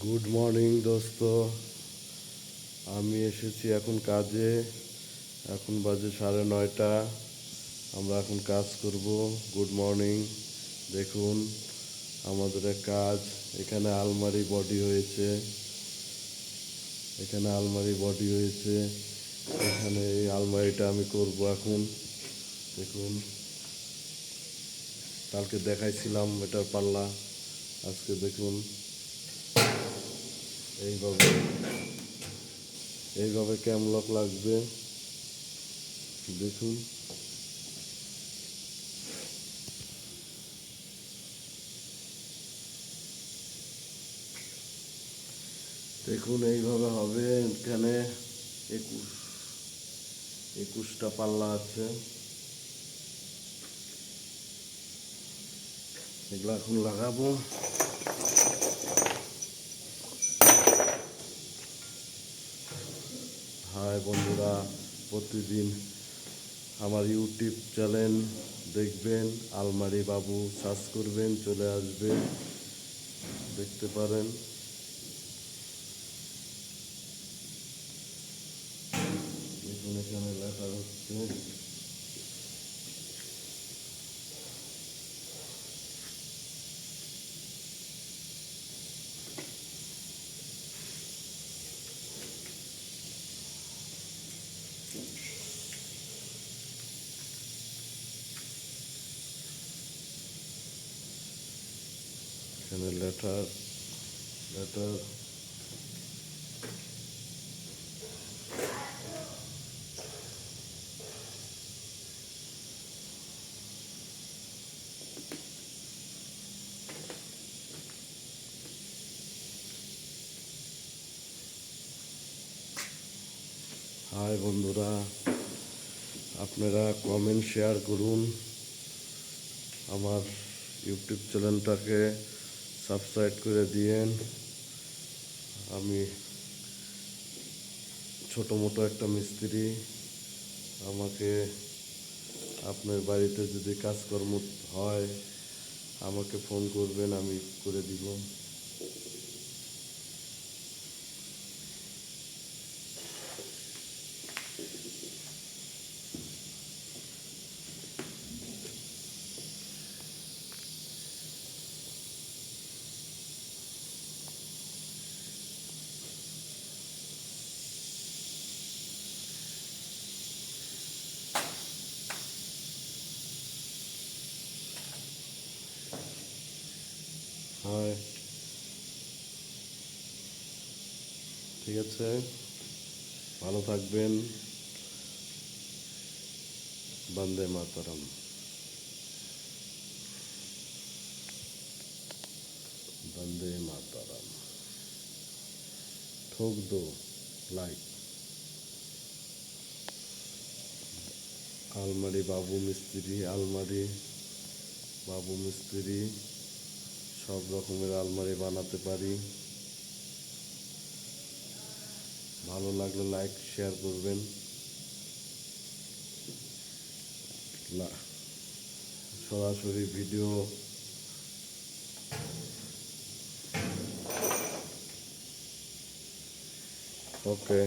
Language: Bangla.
গুড মর্নিং দোস্ত। আমি এসেছি এখন কাজে। এখন বাজে 9:30। আমরা এখন কাজ করব। Good morning. দেখুন আমাদের কাজ। এখানে আলমারি বডি হয়েছে। এখানে এই আলমারিটা আমি করব এখন। দেখুন, কালকে দেখাইছিলাম এটার পাল্লা। আজকে দেখুন এইভাবে এইভাবে ক্যামলক লাগবে। দেখুন, এইভাবে হবে। এখানে 21টা পাল্লা আছে। এগুলো এখন লাগাবো। হাই বন্ধুরা, প্রতিদিন আমার ইউটিউব চ্যানেল দেখবেন, আলমারি বাবু সার্চ করবেন, চলে আসবে, দেখতে পারেন। দেখুন এখানে লেখা হচ্ছে এখানে লেটার। হাই বন্ধুরা, আপনারা কমেন্ট শেয়ার করুন, আমার ইউটিউব চ্যানেলটাকে সাবস্ক্রাইব করে দিয়েন। আমি ছোটো মোটো একটা মিস্ত্রি। আমাকে আপনার বাড়িতে যদি কাজকর্ম হয় আমাকে ফোন করবেন, আমি করে দিব। হয়, ঠিক আছে, ভালো থাকবেন। বন্দে মাতরম। বন্দে মাতরম। ঠোক দো লাইক। আলমারি বাবু মিস্ত্রি সব রকমের আলমারি বানাতে পারি। ভালো লাগলে লাইক শেয়ার করবেন। সরাসরি ভিডিও। ওকে।